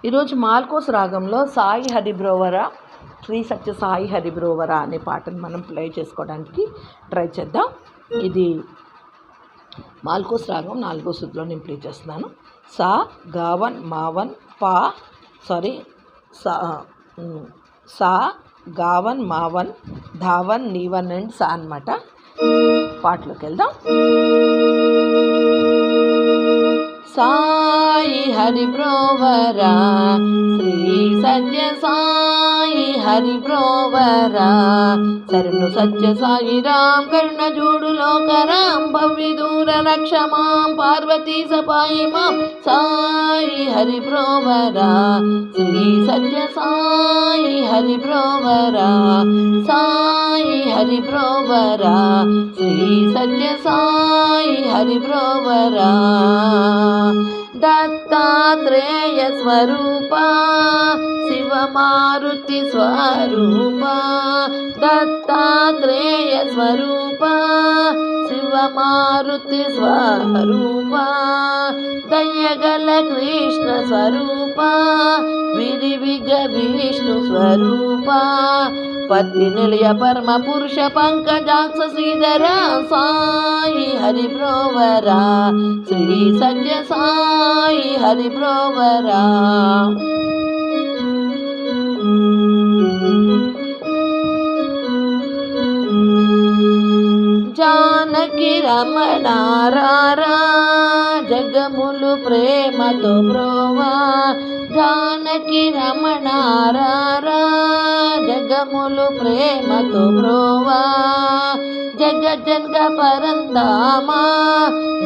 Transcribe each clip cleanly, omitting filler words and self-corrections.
ఈరోజు మాల్కోస్ రాగంలో సాయి హరిబ్రోవర శ్రీ సత్య సాయి హరిబ్రోవర అనే పాటను మనం ప్లే చేసుకోవడానికి ట్రై చేద్దాం. ఇది మాల్కోస్ రాగం 4వ శృతిలో నేను ప్లే చేస్తున్నాను. సా గావన్ మావన్ పా సా గావన్ మావన్ ధావన్ నీవన్ అండ్ సా అన్నమాట. పాటలోకి వెళ్దాం. సాయి హరిబ్రోవర శ్రీ సత్య సాయి హరిబ్రోవర శరణు సత్య సాయి రామ్ కరుణ జూడు లోకరాం భవ్య దూర రక్ష మాం పార్వతీ సపాయి మాం సాయి హరిబ్రోవర శ్రీ సత్య సాయి హరిబ్రోవర సాయి హరిబ్రోవర శ్రీ సత్య సాయి హరిబ్రోవర దత్తాత్రేయ స్వరూప శివ మారుతి స్వరూప దత్తాత్రేయ స్వరూప శివ మారుతి స్వరూప దయగల కృష్ణ స్వరూప విరివిగ విష్ణు స్వరూప పత్తి నిలయ పరమ పురుష పంకజాక్ష శ్రీధర సాయి హరిబ్రోవర శ్రీ సత్య సాయి హరిబ్రోవర జానకి రమణారా జగములు ప్రేమతో బ్రోవా జానకి రమణారా జగములు ప్రేమతో బ్రోవా జగజన్గ పరందామా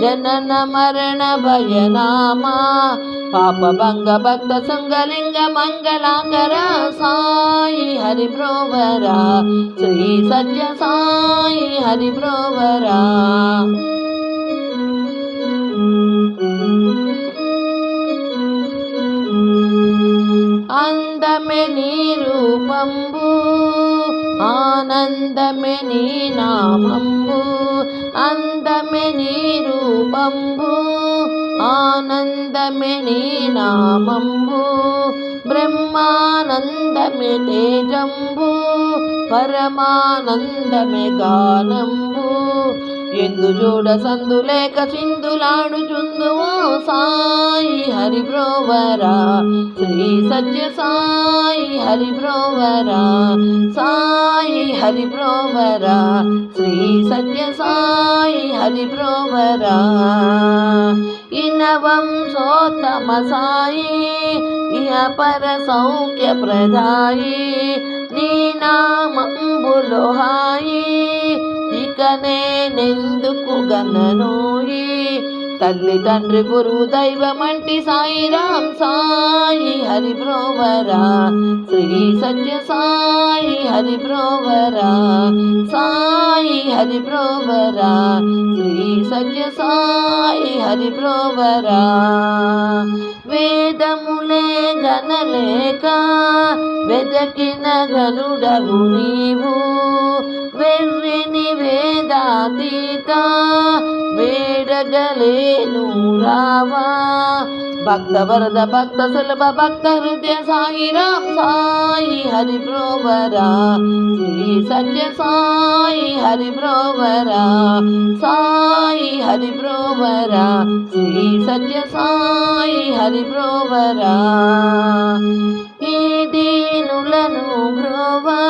జనన మరణ భయనామా పాప భంగ భక్త శృంగలింగ మంగళాకర సాయి హరిబ్రోవర శ్రీ సత్య సాయి హరిబ్రోవర అందమే నీ రూపంబు ఆనందమే నీ నామంబు అందమే నీ రూపంబు ఆనందమే నీ నామంబు బ్రహ్మానందమే తేజంబు పరమానందమే గానంబు ఎందు జోడ సందులేక చిందులాడుచుందువో సాయి హరిబ్రోవర శ్రీ సత్య సాయి హరిబ్రోవర సాయి హరిబ్రోవర శ్రీ సత్య సాయి హరిబ్రోవర ఇనవంశోత్తమ సాయి ఇహ పర సౌఖ్య ప్రదాయి నీ నామంబులో హాయి ఇక నేనెందుకు గననోయి తల్లి తండ్రి గురువు దైవమంటి సాయిరాం సాయి హరిబ్రోవర శ్రీ సత్య సాయి హరిబ్రోవర సాయి హరిబ్రోవర శ్రీ సత్య సాయి హరిబ్రోవర వేదములే గనలేక వెదకిన గనుడవు నీవు వెర్రిని వేదాతీత వేడగలేను రావా భక్త వరద భక్త సులభ భక్త హృదయ సాయిరాం సాయి హరిబ్రోవర శ్రీ సత్య సాయి హరిబ్రోవర సాయి హరిబ్రోవర శ్రీ సత్య సాయి హరిబ్రోవర ఈ దీనులను బ్రోవా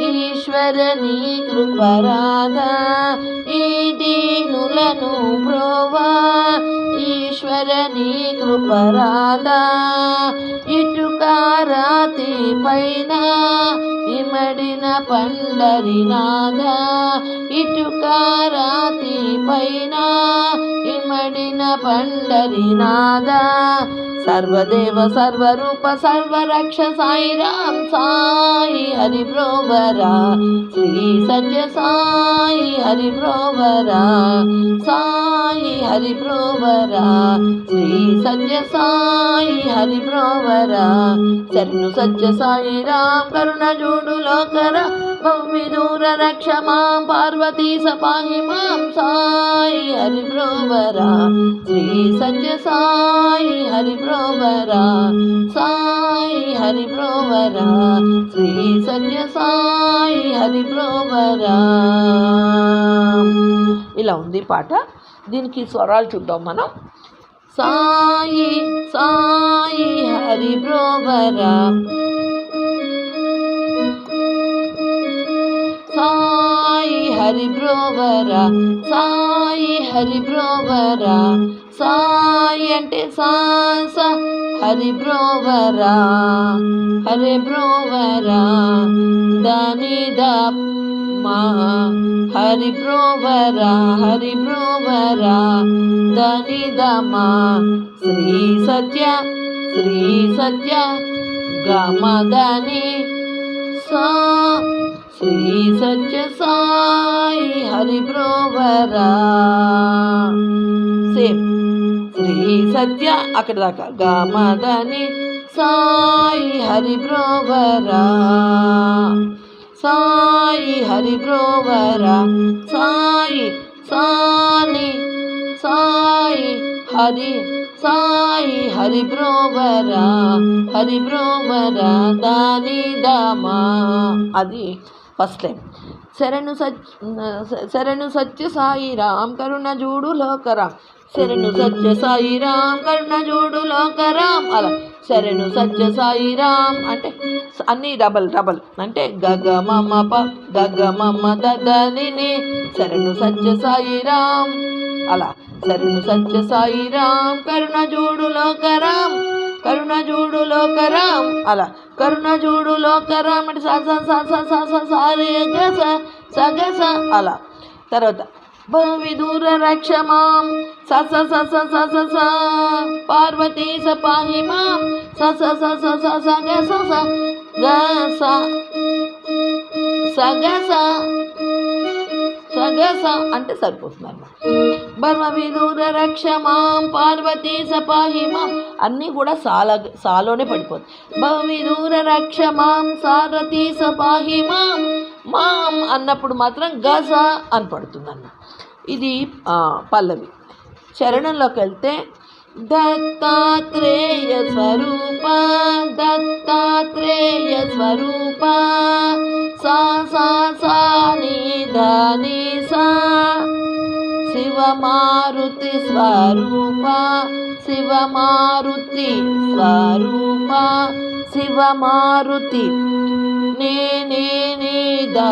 ఈశ్వర నీ కృపరాధ ఈ దీనులను బ్రోవా ఈశ్వర నీ కృపరాధ ఇటుకారాతి పైన ఇమడిన పండరినాథ ఇటుకారాతి పైన ఇమడిన పండరినాథ సర్వదేవ సర్వరూప సర్వరక్ష సాయి రామ్ సాయి హరి బ్రోవరా శ్రీ సత్య సాయి హరి బ్రోవరా సాయి హరి బ్రోవరా శ్రీ సత్య సాయి హరి బ్రోవరా శరణు సత్య సాయి రామ్ కరుణ జూడు లోకర విదూర రక్ష మాం పార్వతీ సపాహి మాం సాయి హరి బ్రోవరా శ్రీ సత్య సాయి హరి బ్రోవరా సాయి హరి బ్రోవరా శ్రీ సత్య సాయి హరి బ్రోవరా. ఇలా ఉంది పాట. దీనికి స్వరాలు చూద్దాం మనం. సాయి సాయి హరి బ్రోవరా సాయి హరి బ్రోవరా సాయి హరి బ్రోవరా సాయి అంటే సాస హరి బ్రోవరా హరి బ్రోవరా దాని ద మా హరి బ్రోవరా హరి బ్రోవరా దాని దమా శ్రీ సత్య గమదని సా శ్రీ సత్య సాయి హరి బ్రోవరా. సేమ్ శ్రీ సత్య అక్కడ దాకా గమదని సాయి హరి బ్రోవరా సాయి హరి బ్రోవరా సాయి సాని సాయి హరి బ్రోవరా దాని దామా. అది ఫస్ట్ లైన్. శరణు సత్య సాయి రామ్ కరుణ జూడు లోకరామ్ శరణు సత్య సాయి రామ్ కరుణ జూడు లోకరామ్. అలా శరణు సత్య సాయి రామ్ అంటే అన్నీ డబల్ అంటే గగ మమ ప గగ మమ దదని శరణు సత్య సాయి రామ్. అలా శరణు సత్య సాయి రామ్ కరుణ జూడు లోకరామ్ అలా కరుణ జూడు లోకరామ్ అంటే సగస అలా. తర్వాత విదూర రక్ష మాం స పార్వతీ సపాహి మాం సగస అంటే సరిపోతుంది అన్నమాట. బర్మ విదూర రక్ష మాం పార్వతీ సపాహి మాం అన్నీ కూడా సాలోనే పడిపోతుంది. భవ విదూర రక్ష మాం సారథీ సపాహి మాం అన్నప్పుడు మాత్రం గజ అని పడుతుంది అన్న. ఇది పల్లవి. చరణంలోకి వెళ్తే దత్తాత్రేయ స్వరూప సా ని ధని సా శివమారుతి స్వరూప శివమారుతి నే దా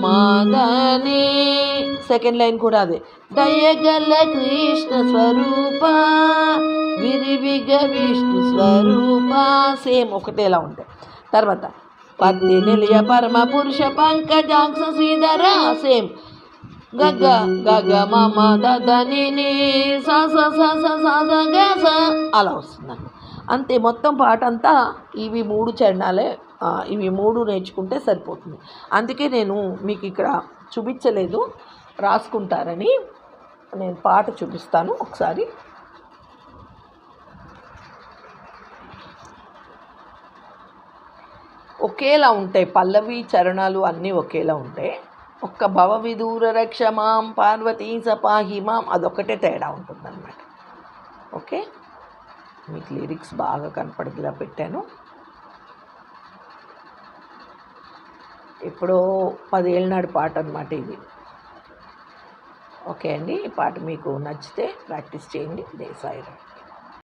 మాదని. సెకండ్ లైన్ కూడా అదే. దయగల కృష్ణ స్వరూప విరివిగ విష్ణు స్వరూప. సేమ్ ఒకటేలా ఉంటాయి. తర్వాత పత్తి నిలయ పరమ పురుష పంకజాంక్ష శ్రీధర. సేమ్ గగ మమ దని స అలా వస్తుందండి. అంతే మొత్తం పాట అంతా ఇవి 3 చరణాలే. ఇవి 3 నేర్చుకుంటే సరిపోతుంది. అందుకే నేను మీకు ఇక్కడ చూపించలేదు, రాసుకుంటారని. నేను పాట చూపిస్తాను ఒకసారి. ఒకేలా ఉంటాయి పల్లవి చరణాలు అన్నీ ఒకేలా ఉంటాయి. ఒక్క భవ విదూర రక్ష మాం పార్వతీ సపాహి మాం అదొక్కటే తేడా ఉంటుందన్నమాట. ఓకే, మీకు లిరిక్స్ బాగా కనపడేలా పెట్టాను. ఎప్పుడో 10 ఏళ్ళ నాడు పాట అన్నమాట ఇది. ఓకే అండి, ఈ పాట మీకు నచ్చితే ప్రాక్టీస్ చేయండి. జై సాయిరామ్.